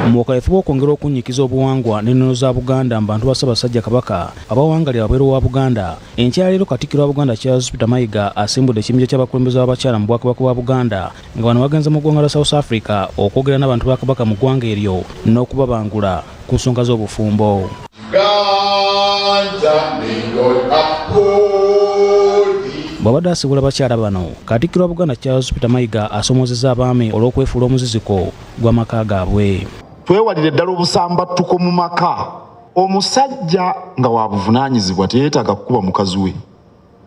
Mukaefu okwongera okunyikiza obuwangwa n'ennono za Buganda mu bantu ba Ssaabasajja Kabaka abawangalira wabweru wa Buganda. Enkya leero Katikkiro wa Buganda Charles Peter Mayiga asimbudde ekibinja ky'abakulembeze b'abakyala mu Bwakabaka bwa Buganda nga bano bagenze mu ggwanga lya South Africa okwogera n'abantu ba Kabaka mu ggwanga eryo n'okubabangula ku nsonga z'obufumbo. Bwabadde asiibula abakyala bano, Katikkiro wa Buganda Charles Peter Mayiga asomoozeza abaami olw'okwefuula omuziziko gw'amaka gaabwe. Twewalire ddala obusambattuko mu maka. Omusajja nga wa buvunanyizibwa teyeetaaga kukuba mukazi we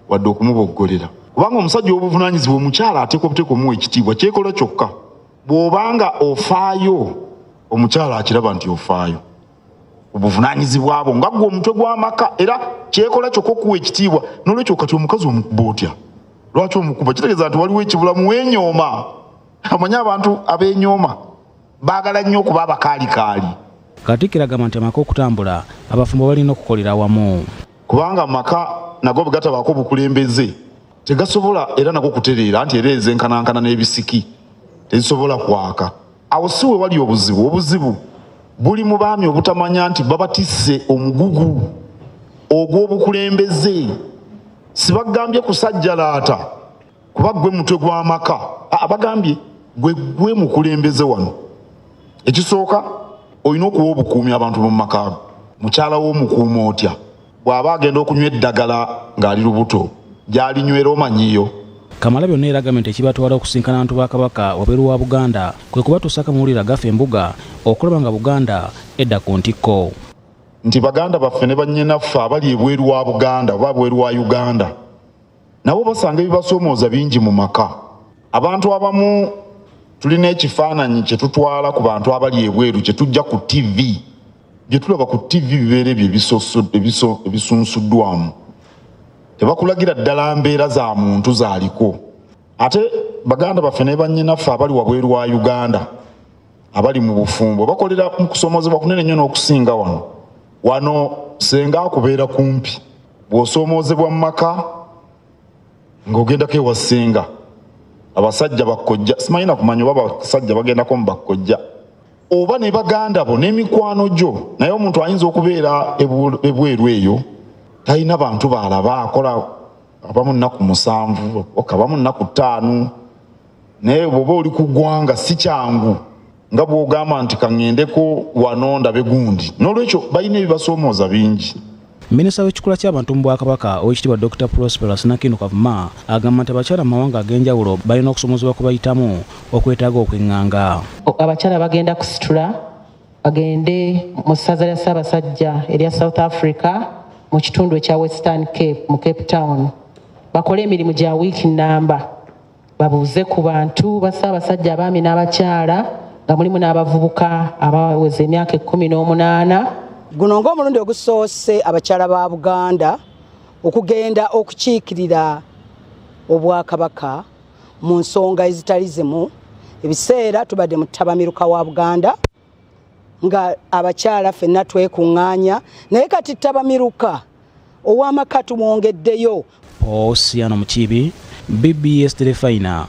wadde okumuboggolera. Kubanga omusajja w'obuvunanyizibwa omukyala ateekwa buteekwa omuwa ekitiibwa kyekola kyokka. Bw'obanga ofaayo omukyala akiraba nti ofaayo. Obuvunanyizibwa abo nga gwe omutwe gw'amaka era kyekola kyokka okuwa ekitiibwa n'olwekyo kati omukazi omukuba otya. Lwaki omukuba? Kitegeeza nti waliwo ekibulamu weenyooma. Amanyi abantu abeenyooma baagala nnyo okuba abakaalikaali. Katikkiro agamba nti amaka okutambula abafumbo balina okukolera wamu. Kubanga amaka nago bwe gatabaako obukulembeze tegasobola era nago kutereera nti era ezenkanankana n'ebisiki tezisobola kwaka. Awo si we wali obuzibu. Obuzibu buli mu baami obutamanya nti babatisse omugugu ogw'obukulembeze. Sibagambye kusajjalaata kuba gwe mutwe gw'amaka. Bagambye gwe mukulembeze wano. Ekisooka olina okuwa obukuumi abantu mu maka. Mukyala w'omukuuma otya? Bw'aba agenda okunywa eddagala ng'ali lubuto gy'alinywera omanyiyo. Kamala byonna era agambye nti ekibatwala okusinkana abantu ba Kabaka wabweru wa Buganda kwe kubatuusako amawulire agafa embuga okulaba nga Buganda edda ku ntikko. Nti baganda baffe ne bannyinaffe abali ebweru wa Buganda oba bweru wa Uganda nabo basanga ebibasoomooza bingi mu maka. Abantu abamu tulina ekifaananyi kye tutwala ku bantu abali ebweru kye tujja ku TV. Bye tulaba ku TV bibeera ebyo ebisunsuddwamu. Tebakulagira ddala mbeera za muntu zaaliko. Ate baganda baffe ne bannyinaffe abali wabweru wa Uganda abali mu bufumbo bakolera mu kusomoozebwa kunene nnyo n'okusinga wano. Wano senga akubeera kumpi. Bw'osoomoozebwa mu maka ng'ogendako ewa ssenga. Abasajja bakkojja simanyi na kumanya oba abasajja bagendako mu bakkojja oba ne baganda bo n'emikwano gyo. Naye omuntu ayinza okubeera ebweru eyo talina bantu baalaba akola abamu nnaku 7 okabamu nnaku 5 naye bw'oba oli ku ggwanga si kyangu nga bw'ogamba nti kaŋŋendeko wano ndabe gundi. N'olwekyo balina ebibasoomooza bingi. Minisita w'ekikula ky'abantu mu Bwakabaka Oweekitiibwa Dr. Prosperous Nakino Kavuma agamba nti abakyala mu mawanga ag'enjawulo balina okusomoozebwa kubayitamu okwetaaga okweŋŋanga. Abakyala bagenda kusitula bagende mu ssaza lya Ssaabasajja erya South Africa mu kitundu ekya Western Cape mu Cape Town bakole emirimu gya wiiki nnamba babuuze ku bantu ba Ssaabasajja abaami n'abakyala nga mulimu n'abavubuka abaweza emyaka 18. Guno ng'omulundi ogusoose abakyala ba Buganda okugenda okukiikirira Obwakabaka mu nsonga ezitali zimu. Ebiseera tubadde mu ttabamiruka wa Buganda nga abakyala ffenna twekuŋŋaanya naye kati ttabamiruka ow'amaka tumwongeddeyo. Osiano Mukiibi, BBS Telefina.